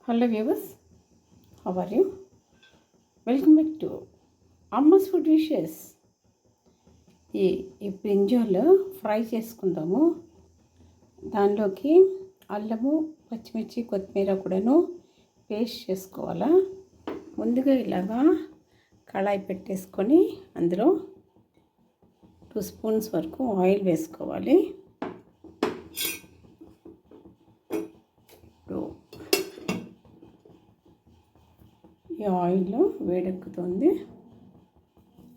Hello viewers, how are you? Welcome back to Amma's food dishes. ఈ brinjal fry చేసుకుందాము. దానిలోకి అల్లము, పచ్చిమిర్చి, కొత్తిమీర కూడాను పేస్ట్ చేసుకోవాలా. ముందుగా ఇలాగా కళాయి పెట్టేసుకొని అందులో 2 స్పూన్స్ వరకు ఆయిల్ వేసుకోవాలి. ఈ ఆయిల్ వేడెక్కుతుంది.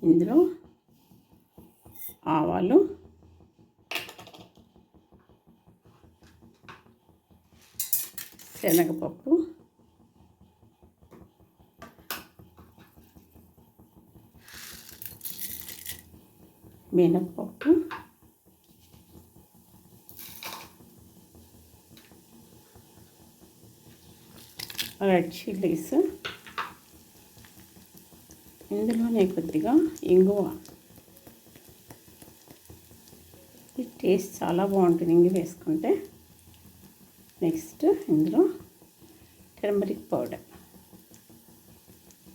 ఇందులో ఆవాలు, శనగపప్పు, మినప్పప్పు, రెడ్ చిల్లీస్, ఇందులోనే కొద్దిగా ఇంగువ. ఈ టేస్ట్ చాలా బాగుంటుంది ఇంగువ వేసుకుంటే. నెక్స్ట్ ఇందులో టర్మరిక్ పౌడర్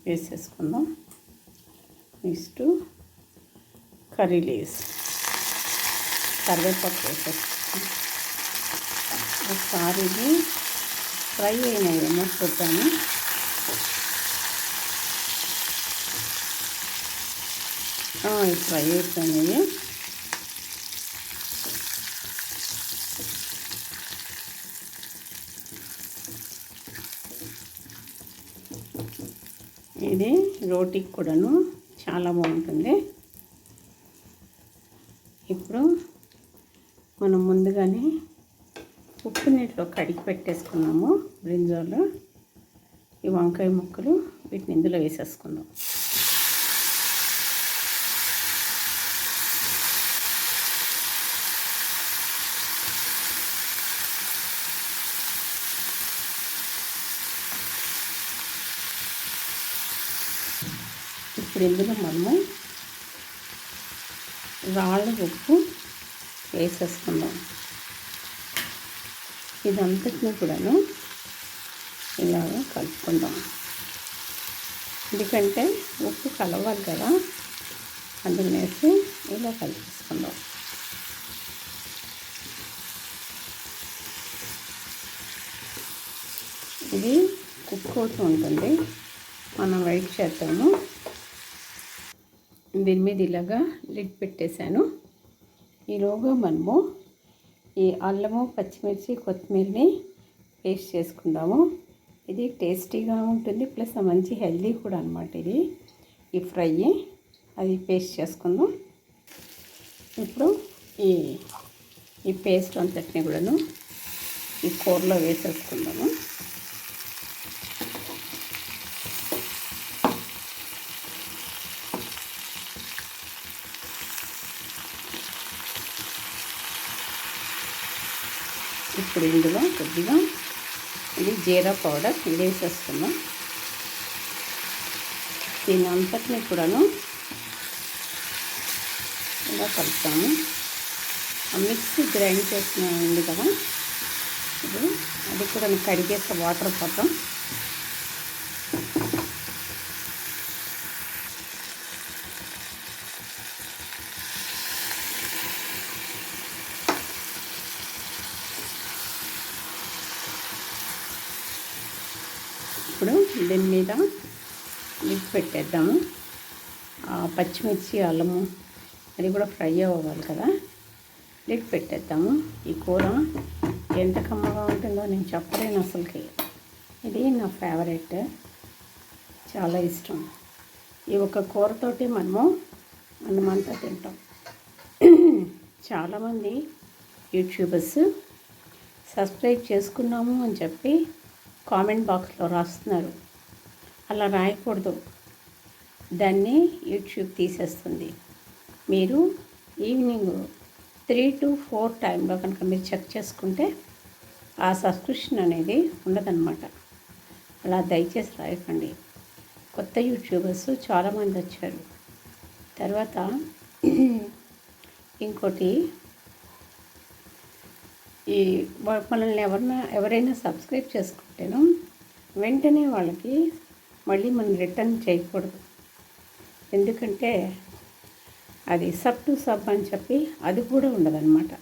వేసేసుకుందాం. నెక్స్ట్ కర్రీ లీవ్స్, కరివేపాకు వేసేసుకుందాం. ఒకసారి ఇది ఫ్రై అయినాయేమో చూద్దాము. ఫ్రై అయిపోయినాయి. ఇది రోటీకి కూడాను చాలా బాగుంటుంది. ఇప్పుడు మనం ముందుగానే ఉప్పు నీటిలో కడిగి పెట్టేసుకున్నాము బ్రింజాలు. ఈ వంకాయ ముక్కలు వీటిని ఇందులో వేసేసుకుందాం. ఇప్పుడు ఇందులో మనము రాళ్ళ ఉప్పు వేసేసుకుందాం. ఇదంతటిని కూడాను ఇలాగ కలుపుకుందాం. ఎందుకంటే ఉప్పు కలవాలి కదా, అందులో వేసి ఇలా కలిపేసుకుందాం. ఇది కుక్ అవుతూ ఉంటుంది, మనం వెయిట్ చేద్దాము. దీని మీద ఇలాగా లిడ్ పెట్టేశాను. ఈలోగా మనము ఈ అల్లము, పచ్చిమిర్చి, కొత్తిమీరని పేస్ట్ చేసుకుందాము. ఇది టేస్టీగా ఉంటుంది, ప్లస్ మంచి హెల్దీ కూడా అనమాట. ఇది ఈ ఫ్రై అది పేస్ట్ చేసుకుందాం. ఇప్పుడు ఈ పేస్ట్ అంతటిని కూడాను ఈ కూరలో వేసేసుకుందాము. ఇప్పుడు ఇందులో కొద్దిగా ఇది జీరా పౌడర్ ఇది వేసేస్తున్నాం. దీని అంతటిని కూడాను ఇలా కలుపుతాము. మిక్సీ గ్రైండ్ చేసిన ఉంది కదా, ఇది అది కూడా కడిగేసే వాటర్ పోతాం. ఇప్పుడు దీని మీద లిడ్ పెట్టేద్దాము. పచ్చిమిర్చి, అల్లము అది కూడా ఫ్రై అవ్వాలి కదా, లిడ్ పెట్టేద్దాము. ఈ కూర ఎంత కమ్మగా ఉంటుందో నేను చెప్పలేను అసలుకి. ఇది నా ఫేవరెట్, చాలా ఇష్టం. ఈ ఒక కూరతోటి మనమంతా తింటాం. చాలామంది యూట్యూబర్స్ సబ్స్క్రైబ్ చేసుకున్నాము అని చెప్పి కామెంట్ బాక్స్లో రాస్తున్నారు. అలా రాయకూడదు, దాన్ని యూట్యూబ్ తీసేస్తుంది. మీరు ఈవినింగ్ 3 to 4 టైంలో కనుక మీరు చెక్ చేసుకుంటే ఆ సబ్స్క్రిప్షన్ అనేది ఉండదన్నమాట. అలా దయచేసి రాయకండి. కొత్త యూట్యూబర్స్ చాలామంది వచ్చారు. తర్వాత ఇంకోటి, ఈ మనల్ని ఎవరైనా సబ్స్క్రైబ్ చేసుకుంటేను వెంటనే వాళ్ళకి మళ్ళీ మనం రిటర్న్ చేయకూడదు. ఎందుకంటే అది సబ్ టు సబ్ అని చెప్పి అది కూడా ఉండదన్నమాట,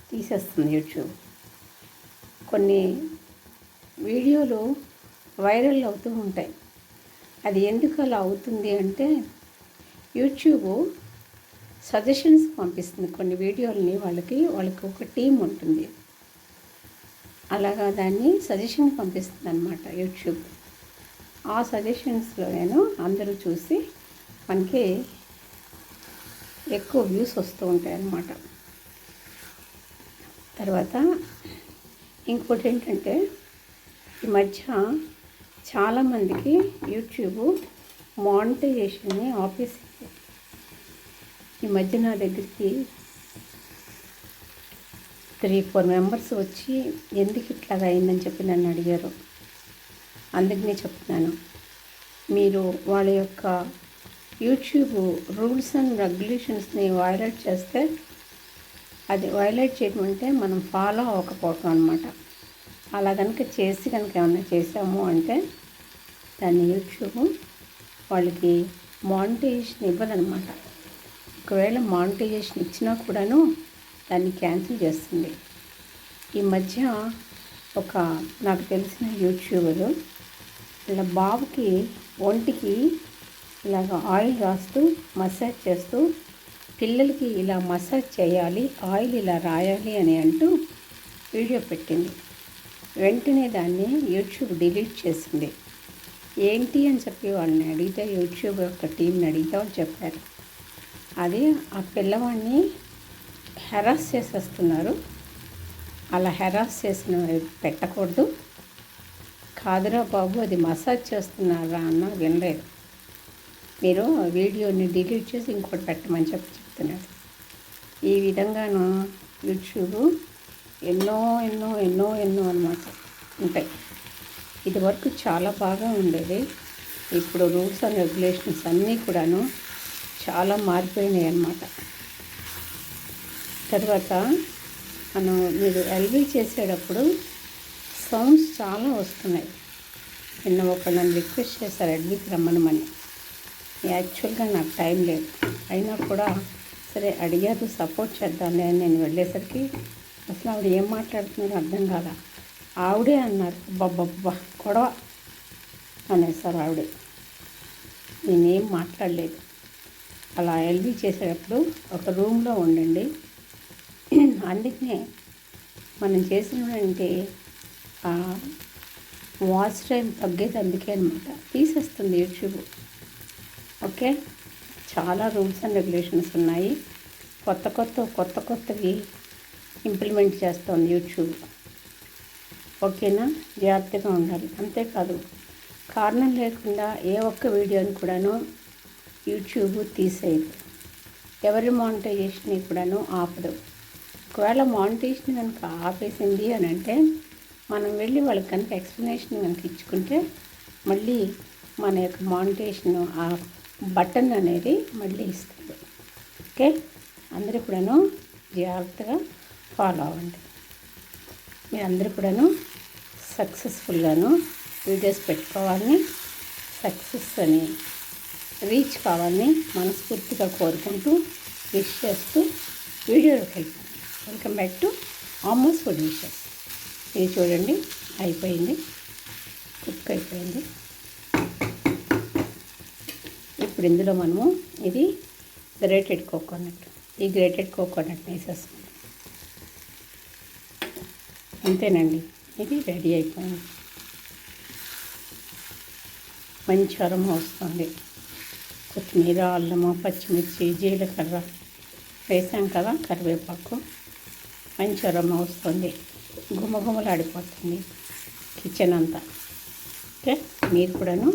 తీసేస్తుంది యూట్యూబ్. కొన్ని వీడియోలు వైరల్ అవుతూ ఉంటాయి. అది ఎందుకు అలా అవుతుంది అంటే యూట్యూబ్ సజెషన్స్ పంపిస్తుంది కొన్ని వీడియోలని. వాళ్ళకి ఒక టీం ఉంటుంది, అలాగా దాన్ని సజెషన్ పంపిస్తుంది అన్నమాట యూట్యూబ్. ఆ సజెషన్స్లో అందరూ చూసి మనకి ఎక్కువ వ్యూస్ వస్తూ ఉంటాయి అన్నమాట. తర్వాత ఇంకోటి ఏంటంటే ఈ మధ్య చాలామందికి యూట్యూబ్ మానిటైజేషన్ని ఆపేసింది. ఈ మధ్య నా దగ్గరికి 3-4 మెంబర్స్ వచ్చి ఎందుకు ఇట్లాగా అయిందని చెప్పి నన్ను అడిగారు. అందుకనే చెప్తున్నాను, మీరు వాళ్ళ యొక్క యూట్యూబ్ రూల్స్ అండ్ రెగ్యులేషన్స్ని వైలేట్ చేస్తే, అది వైలేట్ చేయడం అంటే మనం ఫాలో అవ్వకపోవటం అనమాట. అలా కనుక ఏమన్నా చేసాము అంటే దాన్ని యూట్యూబ్ వాళ్ళకి మానిటైజేషన్ ఇవ్వదనమాట. ఒకవేళ మానిటైజేషన్ ఇచ్చినా కూడాను దాన్ని క్యాన్సిల్ చేస్తుంది. ఈ మధ్య నాకు తెలిసిన యూట్యూబరు ఇలా బాబుకి ఒంటికి ఇలాగ ఆయిల్ రాస్తూ మసాజ్ చేస్తూ, పిల్లలకి ఇలా మసాజ్ చేయాలి, ఆయిల్ ఇలా రాయాలి అని అంటూ వీడియో పెట్టింది. వెంటనే దాన్ని యూట్యూబ్ డిలీట్ చేసింది. ఏంటి అని చెప్పి వాళ్ళని అడిగితే, యూట్యూబ్ యొక్క టీంని అడిగితే వాళ్ళు చెప్పారు, అది ఆ పిల్లవాడిని హెరాస్ చేసేస్తున్నారు, అలా హెరాస్ చేసిన పెట్టకూడదు, కాదురా బాబు అది మసాజ్ చేస్తున్నారా అన్న వినలేదు, మీరు వీడియోని డిలీట్ చేసి ఇంకోటి పెట్టమని చెప్తున్నారు. ఈ విధంగాను యూట్యూబ్ ఎన్నో అన్నమాట ఉంటాయి. ఇదివరకు చాలా బాగా ఉండేది, ఇప్పుడు రూల్స్ అండ్ రెగ్యులేషన్స్ అన్నీ కూడాను చాలా మారిపోయినాయి అన్నమాట. తర్వాత మీరు ఎల్బీ చేసేటప్పుడు సౌండ్స్ చాలా వస్తున్నాయి. నిన్న ఒకళ్ళు నన్ను రిక్వెస్ట్ చేశారు ఎల్బీకి రమ్మనమని. యాక్చువల్గా నాకు టైం లేదు, అయినా కూడా సరే అడిగారు, సపోర్ట్ చేద్దాంలే అని నేను వెళ్ళేసరికి అసలు ఆవిడ ఏం మాట్లాడుతున్నారో అర్థం కాల. ఆవిడే అన్నారు, బాబ్బా గొడవ అనేసారు ఆవిడే. నేనేం మాట్లాడలేదు. అలా ఎల్బీ చేసేటప్పుడు ఒక రూమ్లో ఉండండి. అందుకనే మనం చేసినటువంటి వాచ్ టైం తగ్గేది అందుకే అనమాట, తీసేస్తుంది యూట్యూబ్. ఓకే, చాలా రూల్స్ అండ్ రెగ్యులేషన్స్ ఉన్నాయి, కొత్తవి ఇంప్లిమెంట్ చేస్తుంది యూట్యూబ్. ఓకేనా, జాగ్రత్తగా ఉండాలి. అంతేకాదు, కారణం లేకుండా ఏ ఒక్క వీడియోని కూడాను యూట్యూబ్ తీసేయదు, ఎవరి మానిటైజేషన్ని కూడాను ఆపదు. ఒకవేళ మానిటైజేషన్ కనుక ఆపేసింది అని అంటే మనం వెళ్ళి వాళ్ళకి కనుక ఎక్స్ప్లెనేషన్ కనుక ఇచ్చుకుంటే మళ్ళీ మన యొక్క మానిటైజేషన్ ఆ బటన్ అనేది మళ్ళీ ఇస్తుంది. ఓకే, అందరూ కూడాను జాగ్రత్తగా ఫాలో అవ్వండి. మీరందరూ కూడాను సక్సెస్ఫుల్గాను వీడియోస్ పెట్టుకోవాలని, సక్సెస్ అని రీచ్ కావాలని మనస్ఫూర్తిగా కోరుకుంటూ విష్ చేస్తూ వీడియోలోకి వెళ్తాను. Welcome back to Amos food dishes. ఇది చూడండి, అయిపోయింది, కుక్ అయిపోయింది. ఇప్పుడు ఇందులో మనము ఇది గ్రేటెడ్ కోకోనట్, ఈ గ్రేటెడ్ కోకోనట్ వేసేస్తాం. అంతేనండి, ఇది రెడీ అయిపోయింది. మంచి అరోమా వస్తుంది. కొత్తిమీర, అల్లము, పచ్చిమిర్చి, జీలకర్ర వేసాం కదా, కరివేపాకు, మంచి అరోమా వస్తుంది, గుమగుమలాడిపోతుంది కిచెన్ అంతా. ఓకే, మీరు కూడాను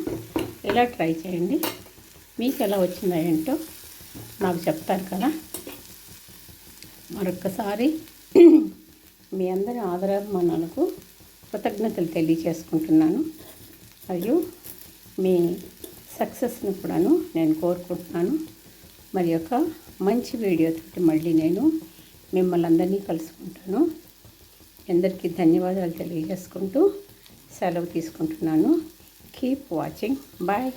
ఇలా ట్రై చేయండి. మీకు ఎలా వచ్చిందో ఏంటో నాకు చెప్తారు కదా. మరొక్కసారి మీ అందరి ఆదరాభిమానాలకు కృతజ్ఞతలు తెలియచేసుకుంటున్నాను. మరియు మీ సక్సెస్ని కూడాను నేను కోరుకుంటున్నాను. మరి యొక్క మంచి వీడియోతో మళ్ళీ నేను మిమ్మల్ని అందరినీ కలుసుకుంటాను. అందరికీ ధన్యవాదాలు తెలియజేసుకుంటూ సెలవు తీసుకుంటున్నాను. Keep watching. బాయ్.